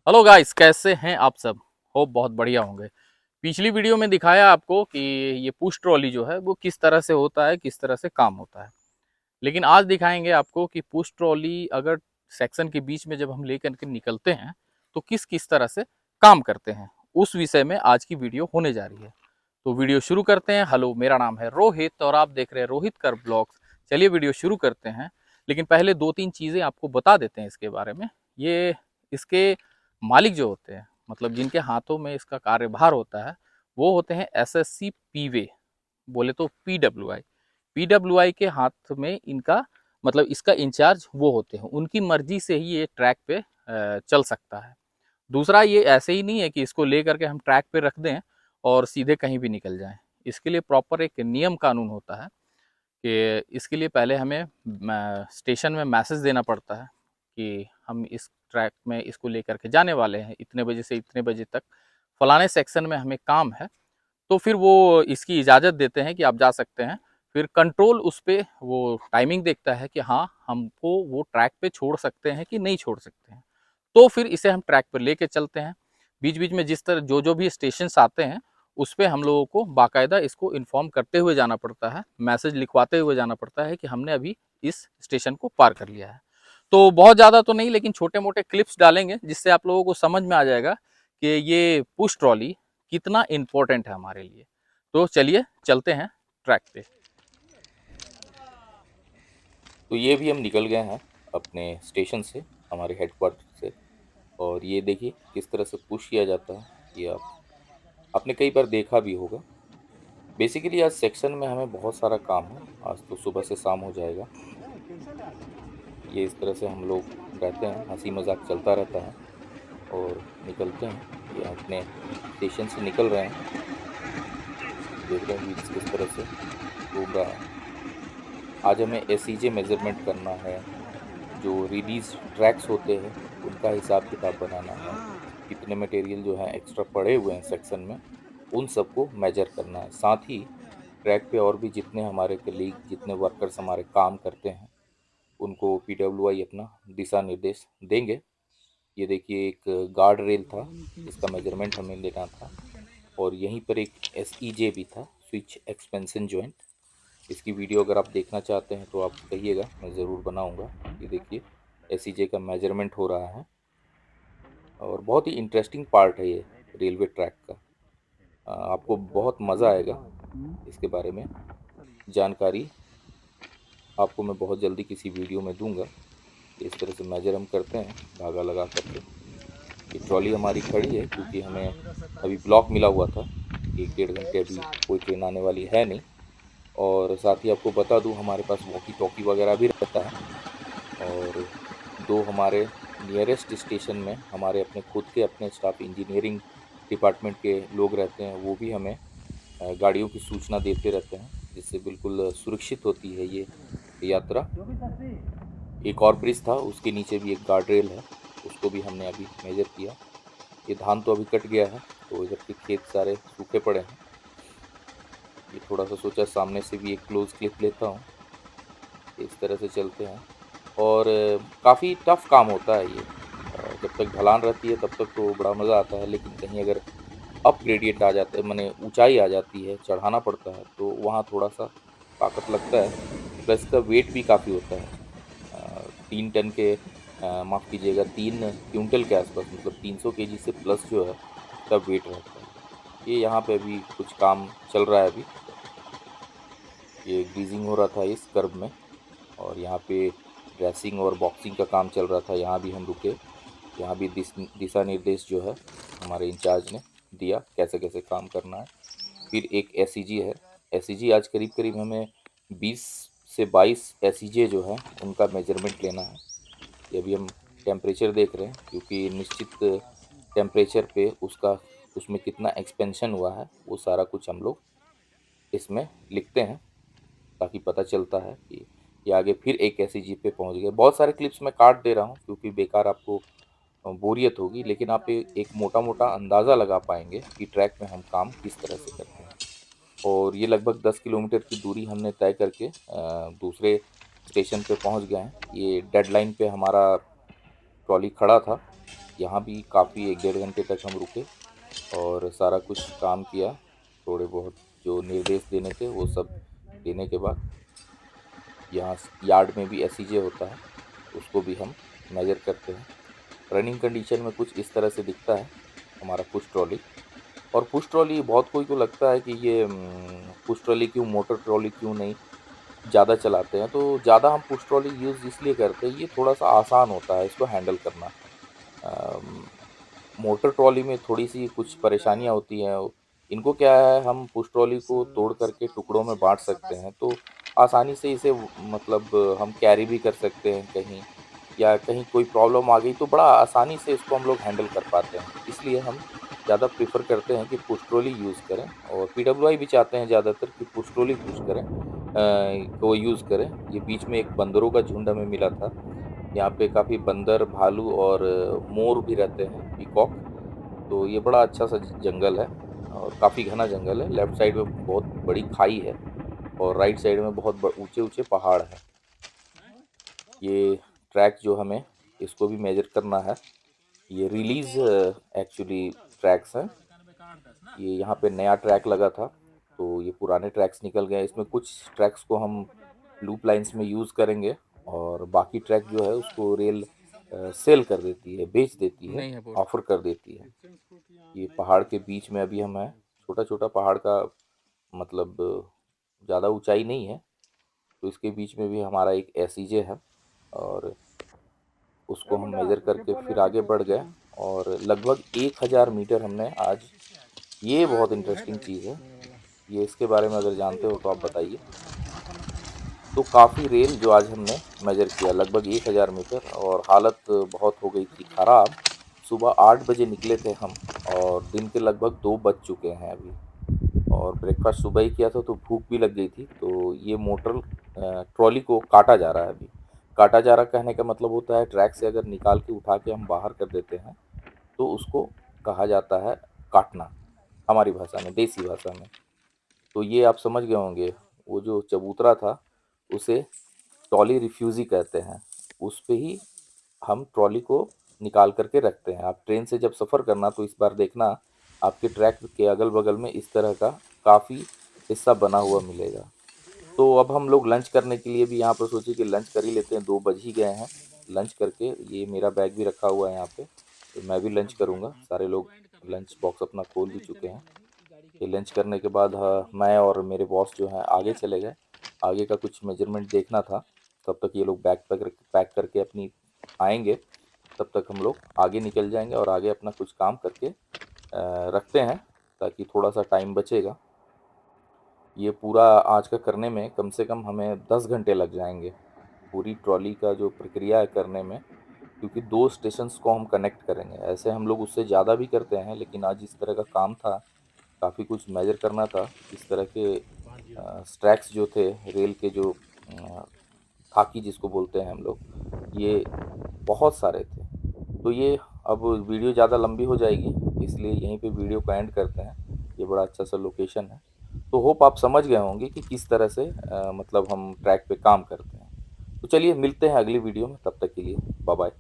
Hello guys, कैसे हैं आप सब। होप बहुत बढ़िया होंगे। पिछली वीडियो में दिखाया आपको कि ये पुश ट्रॉली जो है वो किस तरह से होता है, किस तरह से काम होता है। लेकिन आज दिखाएंगे आपको कि पुश ट्रॉली अगर सेक्शन के बीच में जब हम लेकर के निकलते हैं तो किस किस तरह से काम करते हैं। उस विषय में आज की वीडियो होने जा रही है। तो वीडियो शुरू करते हैं। हेलो, मेरा नाम है रोहित और आप देख रहे हैं रोहित कर ब्लॉग्स। चलिए वीडियो शुरू करते हैं। लेकिन पहले दो तीन चीज़ें आपको बता देते हैं इसके बारे में। ये इसके मालिक जो होते हैं, मतलब जिनके हाथों में इसका कार्यभार होता है, वो होते हैं एसएससी पीवे, बोले तो पीडब्ल्यूआई। पीडब्ल्यूआई के हाथ में इनका मतलब इसका इंचार्ज वो होते हैं। उनकी मर्जी से ही ये ट्रैक पे चल सकता है। दूसरा, ये ऐसे ही नहीं है कि इसको ले करके हम ट्रैक पे रख दें और सीधे कहीं भी निकल जाएं। इसके लिए प्रॉपर एक नियम कानून होता है कि इसके लिए पहले हमें स्टेशन में मैसेज देना पड़ता है कि हम इस ट्रैक में इसको लेकर के जाने वाले हैं, इतने बजे से इतने बजे तक फलाने सेक्शन में हमें काम है। तो फिर वो इसकी इजाज़त देते हैं कि आप जा सकते हैं। फिर कंट्रोल उस पे वो टाइमिंग देखता है कि हाँ, हमको वो ट्रैक पे छोड़ सकते हैं कि नहीं छोड़ सकते हैं। तो फिर इसे हम ट्रैक पर लेके चलते हैं। बीच बीच में जिस तरह जो भी स्टेशन आते हैं उस पे हम लोगों को बाकायदा इसको इन्फॉर्म करते हुए जाना पड़ता है, मैसेज लिखवाते हुए जाना पड़ता है कि हमने अभी इस स्टेशन को पार कर लिया है। तो बहुत ज़्यादा तो नहीं, लेकिन छोटे मोटे क्लिप्स डालेंगे जिससे आप लोगों को समझ में आ जाएगा कि ये पुश ट्रॉली कितना इम्पोर्टेंट है हमारे लिए। तो चलिए चलते हैं ट्रैक पे। तो ये भी हम निकल गए हैं अपने स्टेशन से, हमारे हेडक्वार्टर से। और ये देखिए किस तरह से पुश किया जाता है। ये आपने कई बार देखा भी होगा। बेसिकली आज सेक्शन में हमें बहुत सारा काम है। आज तो सुबह से शाम हो जाएगा। ये इस तरह से हम लोग रहते हैं, हंसी मजाक चलता रहता है और निकलते हैं। ये अपने स्टेशन से निकल रहे हैं। देख रहे हैं व्हील्स किस तरह से घूम रहा है। आज हमें एसईजे मेजरमेंट करना है। जो रिलीज ट्रैक्स होते हैं उनका हिसाब किताब बनाना है। कितने मटेरियल जो है एक्स्ट्रा पड़े हुए हैं सेक्शन में, उन सबको मेजर करना है। साथ ही ट्रैक पे और भी जितने हमारे कलीग, जितने वर्कर्स हमारे काम करते हैं, उनको पीडब्ल्यूआई अपना दिशा निर्देश देंगे। ये देखिए एक गार्ड रेल था, इसका मेजरमेंट हमें लेना था। और यहीं पर एक एसईजे भी था, स्विच एक्सपेंशन जॉइंट। इसकी वीडियो अगर आप देखना चाहते हैं तो आप कहिएगा, मैं ज़रूर बनाऊंगा। ये देखिए एसईजे का मेजरमेंट हो रहा है और बहुत ही इंटरेस्टिंग पार्ट है ये रेलवे ट्रैक का। आपको बहुत मज़ा आएगा इसके बारे में जानकारी। आपको मैं बहुत जल्दी किसी वीडियो में दूंगा। इस तरह से मेजर हम करते हैं धागा लगा करके। ये ट्रॉली हमारी खड़ी है क्योंकि हमें अभी ब्लॉक मिला हुआ था। एक डेढ़ घंटे अभी कोई ट्रेन आने वाली है नहीं। और साथ ही आपको बता दूं, हमारे पास वॉकी टॉकी वगैरह भी रहता है। और दो हमारे नियरेस्ट स्टेशन में हमारे अपने खुद के अपने स्टाफ इंजीनियरिंग डिपार्टमेंट के लोग रहते हैं। वो भी हमें गाड़ियों की सूचना देते रहते हैं, जिससे बिल्कुल सुरक्षित होती है ये यात्रा। एक और ब्रिज था, उसके नीचे भी एक गार्ड रेल है, उसको भी हमने अभी मेजर किया। ये धान तो अभी कट गया है, तो इधर के खेत सारे सूखे पड़े हैं। ये थोड़ा सा सोचा सामने से भी एक क्लोज क्लिप लेता हूँ। इस तरह से चलते हैं। और काफ़ी टफ काम होता है ये। जब तक ढलान रहती है तब तक तो बड़ा मज़ा आता है, लेकिन कहीं अगर अप ग्रेडियंट आ जाता है, माने ऊंचाई आ जाती है, चढ़ाना पड़ता है, तो वहाँ थोड़ा सा ताकत लगता है। प्लस का वेट भी काफ़ी होता है। 3 टन के, माफ़ कीजिएगा, 3 क्विंटल के आसपास, मतलब 300 केजी से प्लस जो है उसका वेट रहता है। ये यहाँ पे अभी कुछ काम चल रहा है अभी। ये ग्रीजिंग हो रहा था इस कर्व में। और यहाँ पे ड्रेसिंग और बॉक्सिंग का काम चल रहा था। यहाँ भी हम रुके। यहाँ भी दिशा निर्देश जो है हमारे इंचार्ज ने दिया, कैसे कैसे काम करना है। फिर एक एसईजी है। एसईजी आज करीब करीब हमें 20 से 22 एसईजे जो है उनका मेजरमेंट लेना है। ये अभी हम टेम्परेचर देख रहे हैं, क्योंकि निश्चित टेम्परेचर पे उसका, उसमें कितना एक्सपेंशन हुआ है, वो सारा कुछ हम लोग इसमें लिखते हैं, ताकि पता चलता है कि ये आगे फिर एक ऐसी जीप पे पहुंच गए। बहुत सारे क्लिप्स मैं काट दे रहा हूँ क्योंकि बेकार आपको बोरियत होगी, लेकिन आप एक मोटा मोटा अंदाज़ा लगा पाएंगे कि ट्रैक में हम काम किस तरह से करते हैं। और ये लगभग 10 किलोमीटर की दूरी हमने तय करके दूसरे स्टेशन पे पहुंच गए हैं। ये डेडलाइन पे हमारा ट्रॉली खड़ा था। यहाँ भी काफ़ी 1 डेढ़ घंटे तक हम रुके और सारा कुछ काम किया। थोड़े बहुत जो निर्देश देने थे वो सब देने के बाद यहाँ यार्ड में भी एसईजे होता है, उसको भी हम मेजर करते हैं। रनिंग कंडीशन में कुछ इस तरह से दिखता है हमारा पुश ट्रॉली। और पुश ट्रॉली बहुत कोई को लगता है कि ये पुश ट्रॉली क्यों, मोटर ट्रॉली क्यों नहीं ज़्यादा चलाते हैं। तो ज़्यादा हम पुश ट्रॉली यूज़ इसलिए करते हैं, ये थोड़ा सा आसान होता है इसको हैंडल करना। अम, मोटर ट्रॉली में थोड़ी-सी कुछ परेशानियाँ होती हैं। इनको क्या है, हम पुश ट्रॉली को तोड़ करके टुकड़ों में बाँट सकते हैं, तो आसानी से इसे मतलब हम कैरी भी कर सकते हैं कहीं, या कहीं कोई प्रॉब्लम आ गई तो बड़ा आसानी से इसको हम लोग हैंडल कर पाते हैं। इसलिए हम ज़्यादा प्रेफ़र करते हैं कि पुश ट्रॉली यूज़ करें, और पीडब्ल्यूआई भी चाहते हैं ज़्यादातर कि पुश ट्रॉली पुश करें, को यूज़ करें। ये बीच में एक बंदरों का झुंड हमें मिला था। यहाँ पे काफ़ी बंदर, भालू और मोर भी रहते हैं, पीकॉक। तो ये बड़ा अच्छा-सा ज जंगल है और काफ़ी घना जंगल है। लेफ्ट साइड में बहुत बड़ी खाई है और राइट साइड में बहुत ब ऊँचे-ऊँचे पहाड़ हैं। ये ट्रैक जो हमें इसको भी मेज़र करना है। ये रिलीज़ एक्चुअली ट्रैक्स हैं। ये यहाँ पे नया ट्रैक लगा था, तो ये पुराने ट्रैक्स निकल गए। इसमें कुछ ट्रैक्स को हम लूप लाइन्स में यूज़ करेंगे और बाकी ट्रैक जो है उसको रेल सेल कर देती है, बेच देती है, नहीं है पोर्ट। ऑफ़र कर देती है। ये पहाड़ के बीच में अभी हम हैं। छोटा-छोटा पहाड़ का मतलब ज़्यादा ऊँचाई नहीं है, तो इसके बीच में भी हमारा एक एसईजे है और उसको हम मेज़र करके फिर आगे बढ़ गए और लगभग 1000 मीटर हमने आज, ये बहुत इंटरेस्टिंग चीज़ है। ये इसके बारे में अगर जानते हो तो आप बताइए। तो काफ़ी रेल जो आज हमने मेज़र किया, लगभग 1000 मीटर, और हालत बहुत हो गई थी ख़राब। सुबह 8 बजे निकले थे हम और दिन के लगभग 2 बज चुके हैं अभी, और ब्रेकफ़ास्ट सुबह ही किया था तो भूख भी लग गई थी। तो ये मोटर ट्रॉली को काटा जा रहा है अभी। काटा जा रहा कहने का मतलब होता है, ट्रैक से अगर निकाल के उठा के हम बाहर कर देते हैं, तो उसको कहा जाता है काटना, हमारी भाषा में, देसी भाषा में। तो ये आप समझ गए होंगे, वो जो चबूतरा था उसे ट्रॉली रिफ्यूज़ी कहते हैं। उस पे ही हम ट्रॉली को निकाल कर के रखते हैं। आप ट्रेन से जब सफ़र करना तो इस बार देखना, आपके ट्रैक के अगल-बगल में इस तरह का काफ़ी हिस्सा बना हुआ मिलेगा। तो अब हम लोग लंच करने के लिए भी यहाँ पर सोचे कि लंच कर ही लेते हैं, 2 बज ही गए हैं। लंच करके, ये मेरा बैग भी रखा हुआ है यहाँ पे, तो मैं भी लंच करूँगा। सारे लोग लंच बॉक्स अपना खोल भी चुके हैं। ये लंच करने के बाद मैं और मेरे बॉस जो हैं आगे चले गए। आगे का कुछ मेजरमेंट देखना था, तब तक ये लोग बैग पैक करके अपनी आएँगे, तब तक हम लोग आगे निकल जाएँगे और आगे अपना कुछ काम करके रखते हैं, ताकि थोड़ा-सा टाइम बचेगा। ये पूरा आज का करने में कम से कम हमें 10 घंटे लग जाएँगे, पूरी ट्रॉली का जो प्रक्रिया है करने में, क्योंकि 2 स्टेशंस को हम कनेक्ट करेंगे। ऐसे हम लोग उससे ज़्यादा भी करते हैं, लेकिन आज इस तरह का काम था, काफ़ी कुछ मेजर करना था। इस तरह के स्ट्रैक्स जो थे, रेल के जो खाकी जिसको बोलते हैं हम लोग, ये बहुत सारे थे। तो ये अब वीडियो ज़्यादा लंबी हो जाएगी, इसलिए यहीं पे वीडियो को एंड करते हैं। ये बड़ा अच्छा-सा लोकेशन है। तो होप आप समझ गए होंगे कि किस तरह से मतलब हम ट्रैक पे काम करते हैं। तो चलिए मिलते हैं अगली वीडियो में, तब तक के लिए बाय-बाय।